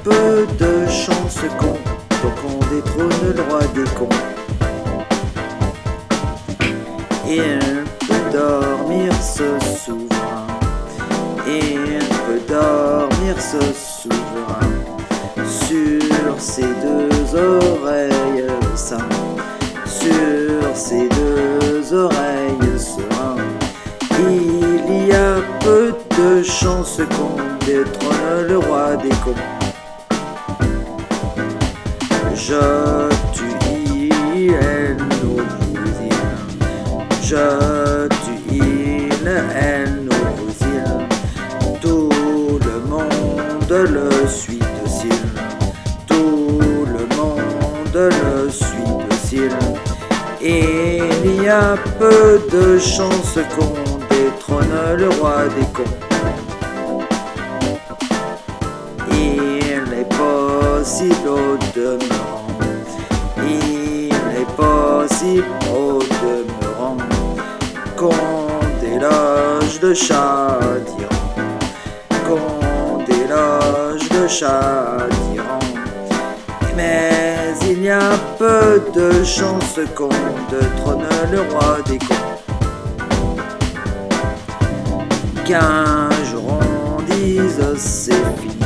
peu de chance qu'on détrône le roi des cons. Il peut dormir ce souverain, il peut dormir ce souverain, sur ses deux oreilles sain, sur ses deux oreilles serein. Il y a peu de chances qu'on détrône le roi des cons. Je tue elle nous bousille, je tue il, elle nous bousille. Tout le monde le suit docile, tout le monde le suit docile. Et il y a peu de chances qu'on détrône le roi des cons. Il est possible au demeurant, il est possible au demeurant qu'on déloge de chat tyran, qu'on déloge de chat tyran. Mais il y a peu de chances qu'on détrône le roi des cons. Qu'un jour on dise c'est fini,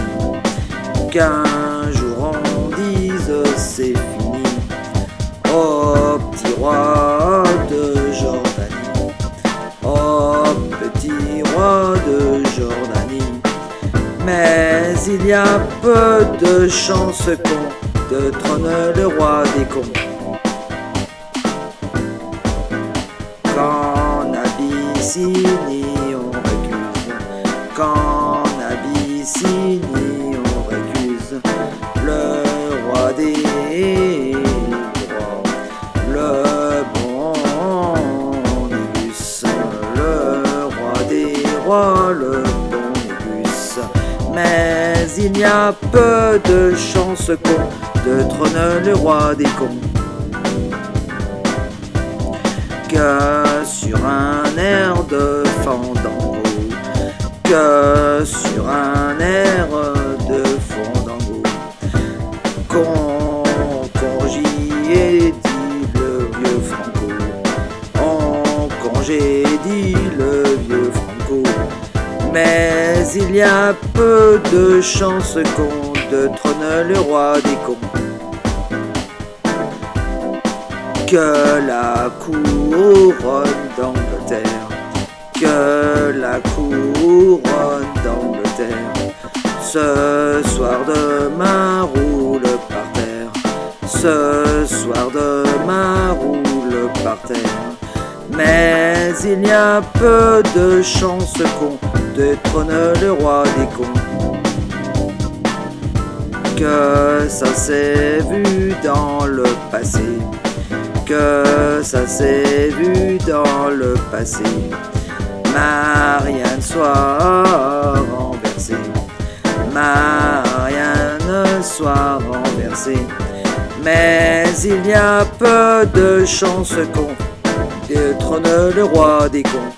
qu'un jour on dise c'est fini. Ô petit roi de Jordanie, ô petit roi de Jordanie. Mais il y a peu de chances qu'on détrône le roi des cons. Qu'en Abyssinie on récuse, qu'en Abyssinie on récuse le roi des rois, le bon Négus, le roi des rois, le bon Négus. Mais il y a peu de chances qu'on détrône le roi des cons. Que sur un air de fandango, que sur un air de fandango, qu'on congédie le vieux Franco, on congédie le vieux Franco. Mais il y a peu de chances qu'on détrône le roi des cons. Que la couronne d'Angleterre, que la couronne d'Angleterre, ce soir demain roule par terre, ce soir demain roule par terre. Mais il y a peu de chances qu'on détrône le roi des cons. Que ça s'est vu dans le passé, que ça s'est vu dans le passé. Marianne soit renversée, Marianne soit renversée. Mais il y a peu de chances qu'on détrône le roi des cons.